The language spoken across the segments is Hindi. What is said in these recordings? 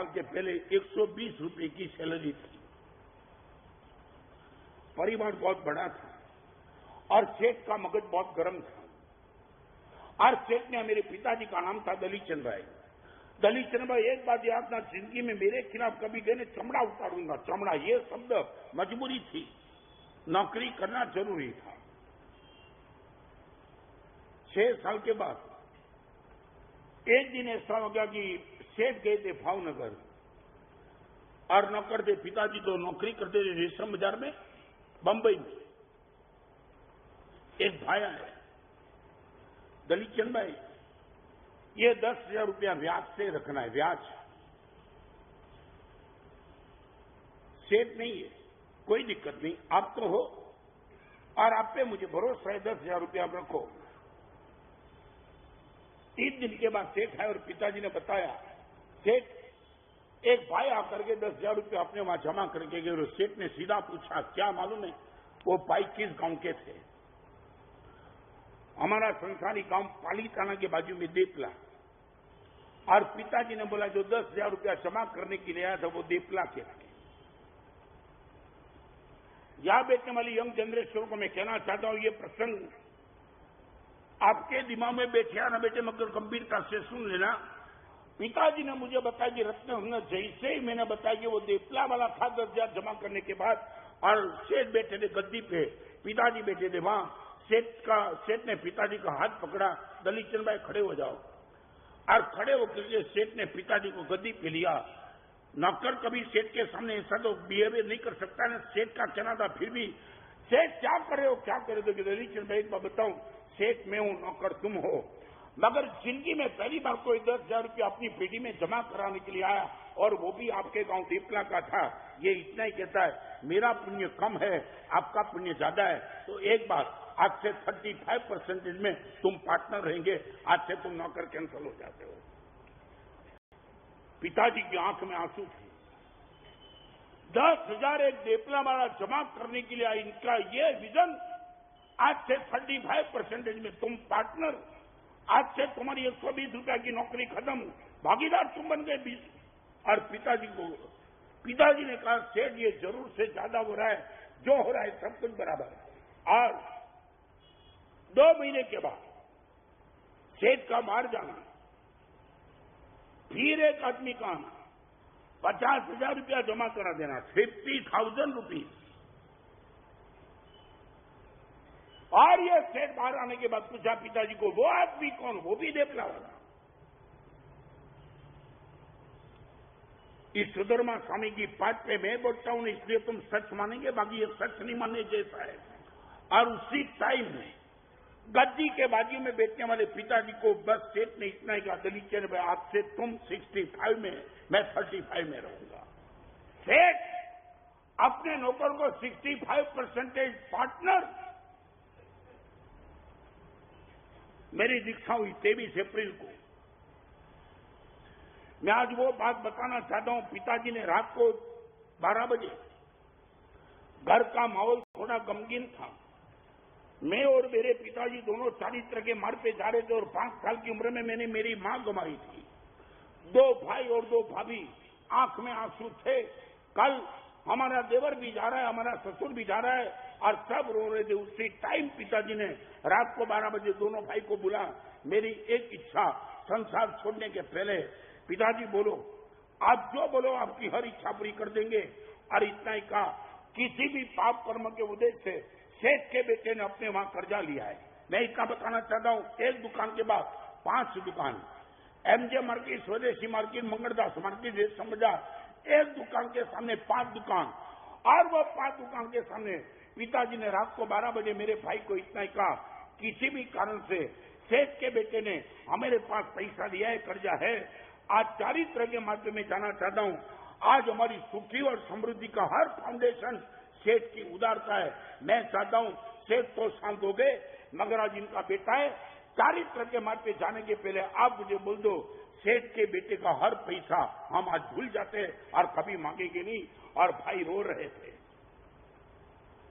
साल के पहले 120 रुपए की सैलरी थी। परिवार बहुत बड़ा था और सेठ का मगज बहुत गर्म था। और सेठ ने मेरे पिताजी का नाम था दलीचंद भाई। दलीचंद भाई एक बात याद ना, जिंदगी में मेरे खिलाफ कभी गए चमड़ा उतारूंगा, चमड़ा, ये शब्द मजबूरी थी, नौकरी करना जरूरी था। 6 साल के बाद एक दिन ऐसा हो गया कि सेठ गए थे भावनगर और नौकर थे, पिताजी तो नौकरी करते थे रेशम बाजार में बंबई में। एक भाया है दलीचंद भाई, ये 10,000 रुपया ब्याज से रखना है, ब्याज। सेठ नहीं है, कोई दिक्कत नहीं, आप तो हो और आप पे मुझे भरोसा है, 10,000 रुपया आप रखो। 3 दिन के बाद सेठ आए और पिताजी ने बताया, सेठ एक भाई आकर के 10,000 रुपया अपने वहां जमा करके गए। सेठ ने सीधा पूछा, क्या मालूम है वो भाई किस गांव के थे? हमारा संसारी गांव पाली थाना के बाजू में देपला। और पिताजी ने बोला जो 10,000 रुपया जमा करने के लिए आया था वो देपला के थे। यहां बैठने वाली यंग जनरेशन को मैं कहना चाहता हूं, ये प्रसंग आपके दिमाग में बैठे या ना बैठे मगर गंभीरता से सुन लेना। पिताजी ने मुझे बताया कि रत्न जैसे ही मैंने बताया कि वो देपला वाला था 10,000 जमा करने के बाद, और सेठ बैठे थे गद्दी पे, पिताजी बैठे थे वहां। सेठ ने पिताजी का हाथ पकड़ा, दलीचंद भाई खड़े हो जाओ। और खड़े होकर सेठ ने पिताजी को गद्दी पे लिया। नौकर कभी सेठ के सामने ऐसा तो बिहेवियर नहीं कर सकता ना, सेठ का कहना था। फिर भी सेठ क्या कर रहे हो, क्या कर रहे हो? दलीचंद भाई एक बार बताऊं, सेठ मैं हूं, नौकर तुम हो। मगर जिंदगी में पहली बार कोई 10,000 रुपया अपनी पेटी में जमा कराने के लिए आया और वो भी आपके गांव देपला का था। ये इतना ही कहता है, मेरा पुण्य कम है, आपका पुण्य ज्यादा है। तो एक बात, आज से 35% में तुम पार्टनर रहेंगे, आज से तुम नौकर कैंसिल हो जाते हो। पिताजी की आंख में आंसू थे। 10,000 एक देपला वाला जमा करने के लिए इनका ये विजन, आज से 35% में तुम पार्टनर, आज से तुम्हारी 120 रुपया की नौकरी खत्म, भागीदार तुम बन गए 20। और पिताजी ने कहा, सेठ ये जरूर से ज्यादा हो रहा है, जो हो रहा है सब कुछ बराबर है। और 2 महीने के बाद सेठ का बाहर जाना, फिर एक आदमी का आना, 50,000 रुपया जमा करा देना, 50,000 रुपीज। और ये सेठ बाहर आने के बाद पूछा पिताजी को, वो आदमी कौन? वो भी देपला वाला। इस सुधर्मा स्वामी की बात पे मैं बोलता हूं, इसलिए तुम सच मानेंगे, बाकी ये सच नहीं मानने जैसा है। और उसी टाइम में गद्दी के बाजू में बैठने वाले पिताजी को बस सेठ ने इतना ही कहा, दलीचंद भाई आज से तुम 65 में, मैं 35 में रहूंगा। सेठ अपने नौकर को 65% पार्टनर। मेरी दीक्षा हुई 23 अप्रैल को। मैं आज वो बात बताना चाहता हूं, पिताजी ने रात को 12 बजे, घर का माहौल थोड़ा गमगीन था। मैं और मेरे पिताजी दोनों चारित्र के मार्ग पे जा रहे थे और 5 साल की उम्र में मैंने मेरी मां गंवाई थी। 2 भाई और 2 भाभी, आंख में आंसू थे। कल हमारा देवर भी जा रहा है, हमारा ससुर भी जा रहा है और सब रो रहे थे। उसी टाइम पिताजी ने रात को 12 बजे दोनों भाई को बुला, मेरी एक इच्छा, संसार छोड़ने के पहले पिताजी बोलो, आप जो बोलो आपकी हर इच्छा पूरी कर देंगे। और इतना ही कहा, किसी भी पाप कर्म के उद्देश्य से सेठ के बेटे ने अपने वहां कर्जा लिया है। मैं इतना बताना चाहता हूं, एक दुकान के बाद 5 दुकान, एमजे मार्केट, स्वदेशी मार्केट, मंगलदास मार्केट, रेशम बाजार, एक दुकान के सामने 5 दुकान। और वो 5 दुकान के सामने पिताजी ने रात को 12 बजे मेरे भाई को इतना ही कहा, किसी भी कारण से सेठ के बेटे ने हमारे पास पैसा लिया है, कर्जा है, आज चारित्र के माध्यम में जाना चाहता हूं। आज हमारी सुखी और समृद्धि का हर फाउंडेशन सेठ की उदारता है। मैं चाहता हूं सेठ तो शांत हो गए, मगर आज इनका बेटा है, चारित्र के मार्ग पे जाने के पहले आप मुझे बोल दो, सेठ के बेटे का हर पैसा हम आज भूल जाते हैं और कभी मांगेंगे नहीं। और भाई रो रहे थे।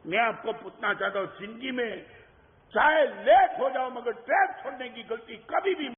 मैं आपको पूछना चाहता हूं, जिंदगी में चाहे लेट हो जाओ मगर ट्रैक छोड़ने की गलती कभी भी